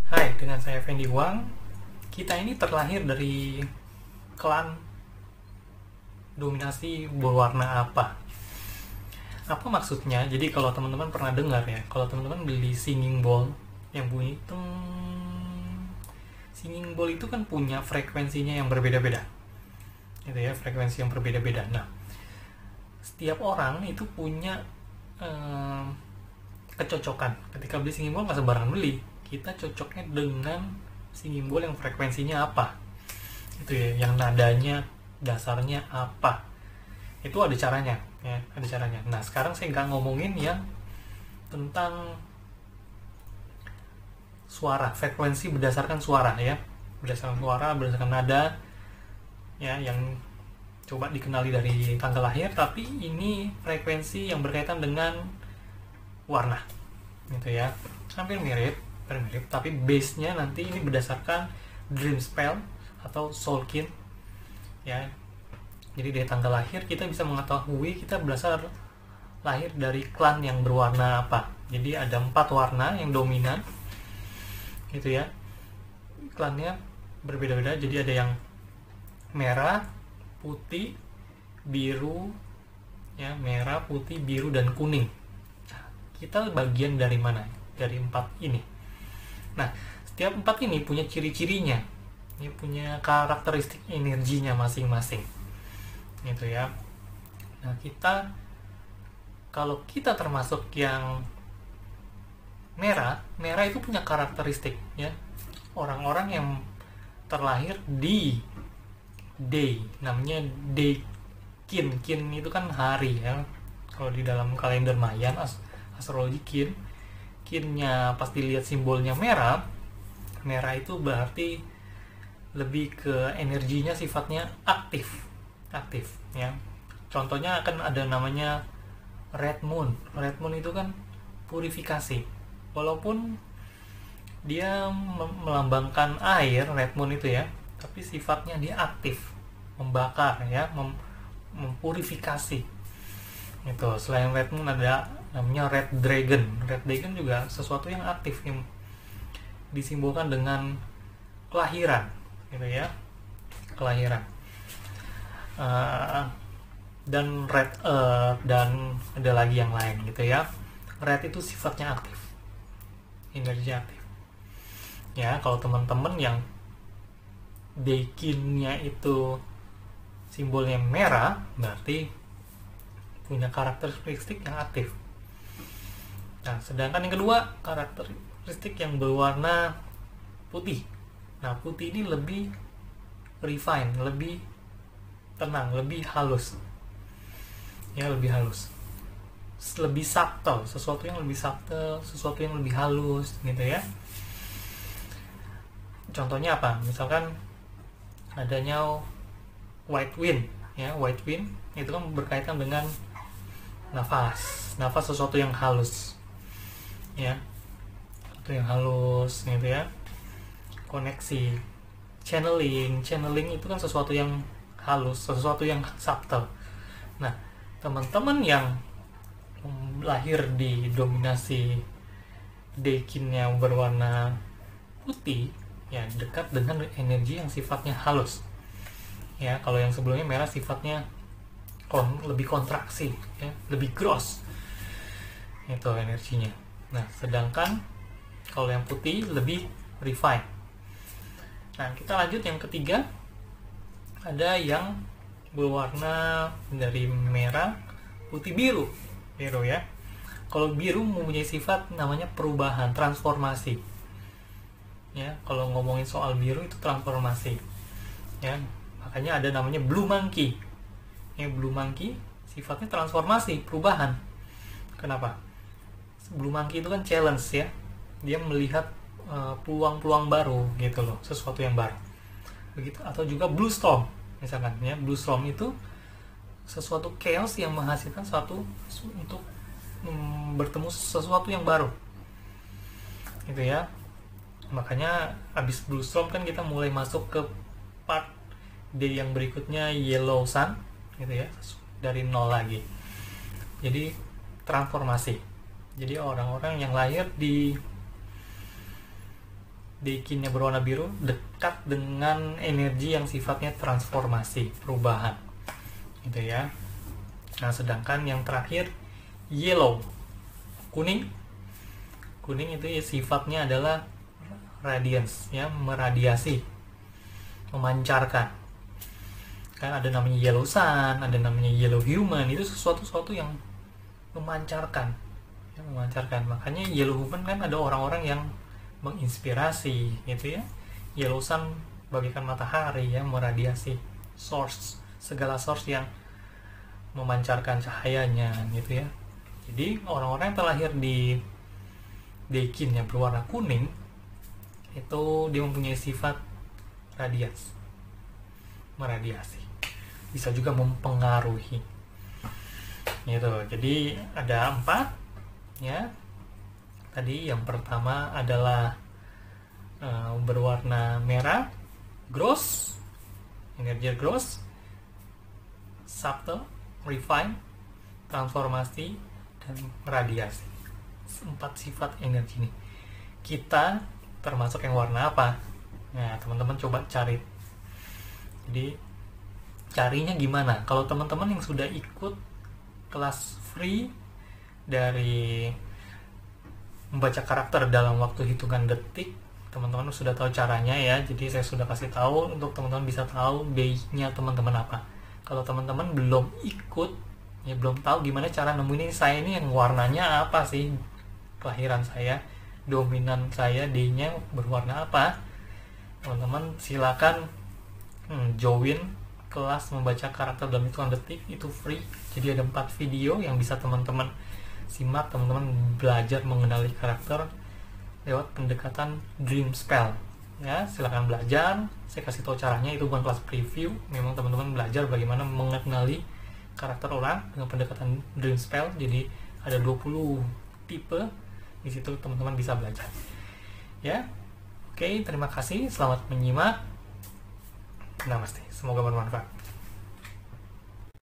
Hai, dengan saya Fendi Wang. Kita ini terlahir dari klan dominasi berwarna apa? Apa maksudnya? Jadi kalau teman-teman pernah dengar ya, kalau teman-teman beli singing bowl yang bunyi tung, singing bowl itu kan punya frekuensinya yang berbeda-beda. Gitu ya, frekuensi yang berbeda-beda. Nah, setiap orang itu punya eh, kecocokan. Ketika beli singing bowl nggak sembarangan beli. Kita cocoknya dengan singing bowl yang frekuensinya apa, itu ya, yang nadanya dasarnya apa, itu ada caranya ya, ada caranya. Nah, sekarang saya nggak ngomongin yang tentang suara, frekuensi berdasarkan suara ya, berdasarkan suara, berdasarkan nada ya, yang coba dikenali dari tanggal lahir. Tapi ini frekuensi yang berkaitan dengan warna gitu ya, hampir mirip, tapi base-nya nanti ini berdasarkan dream spell atau soulkin ya. Jadi dari tanggal lahir kita bisa mengetahui kita berasal lahir dari klan yang berwarna apa. Jadi ada 4 warna yang dominan gitu ya, klannya berbeda-beda. Jadi ada yang merah, putih, biru ya, merah, putih, biru, dan kuning. Kita bagian dari mana dari 4 ini? Nah, setiap 4 ini punya ciri-cirinya, ini punya karakteristik energinya masing-masing gitu ya. Nah, kalau kita termasuk yang merah itu punya karakteristik ya, orang-orang yang terlahir di day, namanya day kin itu kan hari ya. Kalau di dalam kalender Mayan, astrologi kinnya pas dilihat simbolnya merah itu berarti lebih ke energinya sifatnya aktif ya. Contohnya akan ada namanya red moon itu kan purifikasi, walaupun dia melambangkan air, red moon itu ya, tapi sifatnya dia aktif, membakar ya, mempurifikasi itu. Selain red moon ada namanya red dragon juga sesuatu yang aktif, yang disimbolkan dengan kelahiran gitu ya, kelahiran. Dan red dan ada lagi yang lain gitu ya. Red itu sifatnya aktif, energi aktif ya. Kalau teman-teman yang dekinnya itu simbolnya merah, berarti punya karakteristik yang aktif. Nah, sedangkan yang kedua, karakteristik yang berwarna putih. Nah, putih ini lebih refine, lebih tenang, lebih halus ya, lebih halus, lebih subtle, sesuatu yang lebih subtle, sesuatu yang lebih halus gitu ya. Contohnya apa? Misalkan adanya white wind ya, white wind itu kan berkaitan dengan nafas sesuatu yang halus ya, sesuatu yang halus gitu ya. Koneksi, channeling itu kan sesuatu yang halus, sesuatu yang subtle. Nah, teman-teman yang lahir di dominasi dekinnya berwarna putih ya, dekat dengan energi yang sifatnya halus ya. Kalau yang sebelumnya merah sifatnya lebih kontraksi ya, lebih gross itu energinya. Nah, sedangkan kalau yang putih lebih refine. Nah, kita lanjut yang ketiga, ada yang berwarna dari merah, putih, biru ya. Kalau biru mempunyai sifat namanya perubahan, transformasi ya. Kalau ngomongin soal biru itu transformasi ya, makanya ada namanya blue monkey ya. Blue monkey sifatnya transformasi, perubahan. Kenapa? Blue monkey itu kan challenge ya, dia melihat peluang-peluang baru gitu loh, sesuatu yang baru begitu. Atau juga blue storm misalkan ya, blue storm itu sesuatu chaos yang menghasilkan suatu untuk bertemu sesuatu yang baru gitu ya. Makanya abis blue storm kan kita mulai masuk ke part day yang berikutnya, yellow sun gitu ya, dari nol lagi. Jadi transformasi. Jadi orang-orang yang lahir di Deikinnya berwarna biru dekat dengan energi yang sifatnya transformasi, perubahan, gitu ya. Nah, sedangkan yang terakhir yellow, kuning itu ya sifatnya adalah radiance, ya, meradiasi, memancarkan. Kan ada namanya yellow sun, ada namanya yellow human, itu sesuatu yang memancarkan, ya, memancarkan. Makanya yellow human kan ada orang-orang yang menginspirasi, gitu ya. Yellow sun bagaikan matahari, ya, meradiasi, source, segala source yang memancarkan cahayanya, gitu ya. Jadi orang-orang yang terlahir di Deikin yang berwarna kuning itu dia mempunyai sifat radiance, meradiasi, bisa juga mempengaruhi, gitu. Jadi ada 4, ya. Tadi yang pertama adalah berwarna merah, gross, energi gross, subtle, refine, transformasi, dan radiasi. 4 sifat energi ini. Kita termasuk yang warna apa? Nah, teman-teman coba cari. Jadi carinya gimana? Kalau teman-teman yang sudah ikut kelas free dari membaca karakter dalam waktu hitungan detik, teman-teman sudah tahu caranya, ya. Jadi saya sudah kasih tahu untuk teman-teman bisa tahu base-nya teman-teman apa. Kalau teman-teman belum ikut, ya, belum tahu gimana cara nemuin saya ini yang warnanya apa sih, kelahiran saya, dominan saya D-nya berwarna apa, teman-teman silakan join kelas membaca karakter dalam hitungan detik, itu free. Jadi ada 4 video yang bisa teman-teman simak, teman-teman belajar mengenali karakter lewat pendekatan dream spell, ya. Silakan belajar, saya kasih tahu caranya, itu bukan kelas preview, memang teman-teman belajar bagaimana mengenali karakter orang dengan pendekatan dream spell. Jadi ada 20 tipe di situ, teman-teman bisa belajar, ya. Oke, terima kasih, selamat menyimak. Namaste, semoga bermanfaat.